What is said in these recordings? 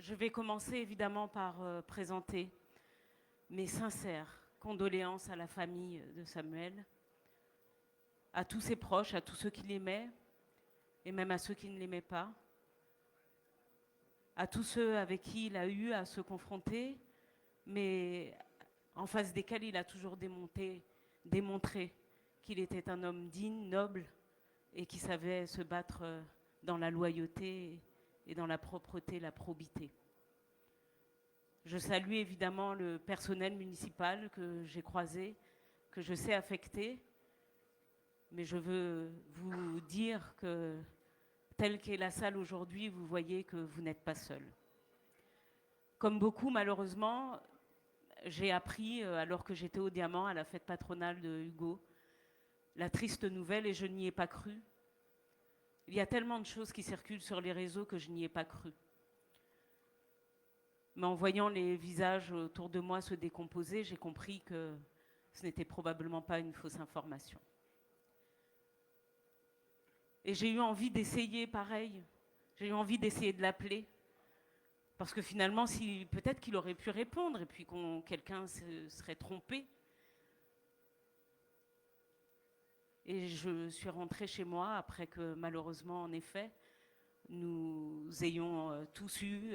Je vais commencer évidemment par présenter mes sincères condoléances à la famille de Samuel, à tous ses proches, à tous ceux qui l'aimaient et même à ceux qui ne l'aimaient pas, à tous ceux avec qui il a eu à se confronter, mais en face desquels il a toujours démontré qu'il était un homme digne, noble et qui savait se battre dans la loyauté et dans la propreté, la probité. Je salue évidemment le personnel municipal que j'ai croisé, que je sais affecté, mais je veux vous dire que telle qu'est la salle aujourd'hui, vous voyez que vous n'êtes pas seul. Comme beaucoup, malheureusement, j'ai appris, alors que j'étais au Diamant, à la fête patronale de Hugo, la triste nouvelle et je n'y ai pas cru. Il y a tellement de choses qui circulent sur les réseaux que je n'y ai pas cru. Mais en voyant les visages autour de moi se décomposer, j'ai compris que ce n'était probablement pas une fausse information. Et j'ai eu envie d'essayer pareil. J'ai eu envie d'essayer de l'appeler. Parce que finalement, peut-être qu'il aurait pu répondre et puis quelqu'un se serait trompé. Et je suis rentrée chez moi après que malheureusement, en effet, nous ayons tous eu,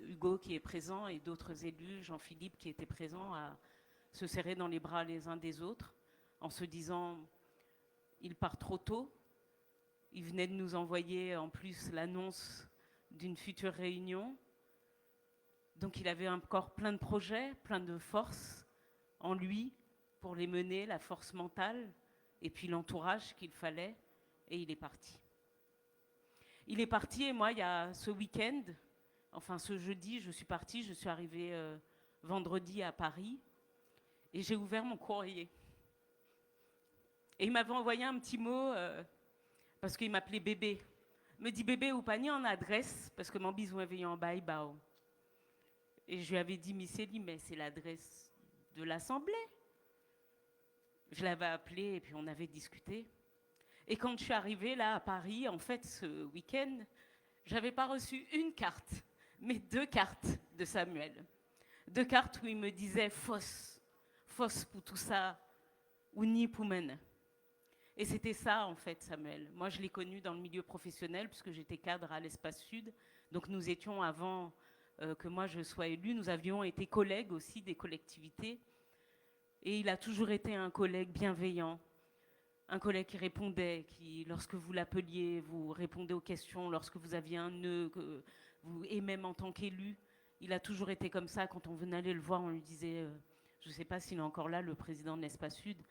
Hugo qui est présent et d'autres élus, Jean-Philippe qui était présent, à se serrer dans les bras les uns des autres en se disant « il part trop tôt ». Il venait de nous envoyer en plus l'annonce d'une future réunion. Donc il avait encore plein de projets, plein de forces en lui pour les mener, la force mentale et puis l'entourage qu'il fallait, et il est parti. Il est parti et moi, il y a ce week-end, enfin ce jeudi, je suis partie, je suis arrivée vendredi à Paris et j'ai ouvert mon courrier. Et il m'avait envoyé un petit mot parce qu'il m'appelait bébé. Il me dit bébé ou pas ni en adresse parce que mon bisou est venu en bas. Et je lui avais dit Misseli, mais c'est l'adresse de l'Assemblée. Je l'avais appelé et puis on avait discuté. Et quand je suis arrivée là à Paris, en fait, ce week-end, j'avais pas reçu une carte, mais 2 cartes de Samuel. 2 cartes où il me disait fausse pour tout ça, ou ni pour men. Et c'était ça, en fait, Samuel. Moi, je l'ai connu dans le milieu professionnel, puisque j'étais cadre à l'Espace Sud. Donc, nous étions, avant que moi je sois élue, nous avions été collègues aussi des collectivités. Et il a toujours été un collègue bienveillant, un collègue qui répondait, qui, lorsque vous l'appeliez, vous répondait aux questions, lorsque vous aviez un nœud, et même en tant qu'élu, il a toujours été comme ça. Quand on venait aller le voir, on lui disait, je ne sais pas s'il est encore là, le président de l'Espace Sud,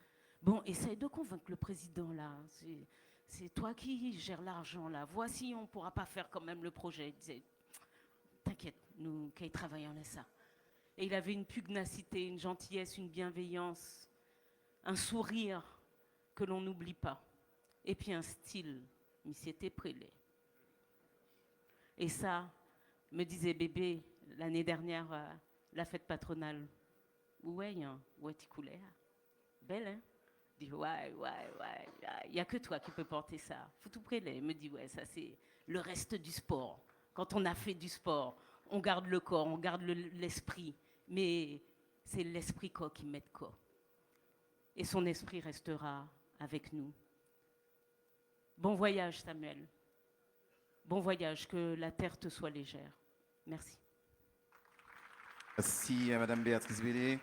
bon, essaye de convaincre le président là, c'est toi qui gères l'argent là, voici, on ne pourra pas faire quand même le projet. Il disait, t'inquiète, nous, qui travaillons ça. Et il avait une pugnacité, une gentillesse, une bienveillance, un sourire que l'on n'oublie pas. Et puis un style, mais c'était prélé. Et ça, me disait bébé, l'année dernière, la fête patronale. Ouais, tu coulais. Belle, hein? Je dis, ouais, il n'y a que toi qui peux porter ça. Faut tout prélé. Il me dit, ouais, ça c'est le reste du sport. Quand on a fait du sport, on garde le corps, on garde l'esprit. Mais c'est l'esprit quoi qui met de quoi. Et son esprit restera avec nous. Bon voyage, Samuel. Bon voyage, que la terre te soit légère. Merci. Merci à Madame Béatrice Bellé.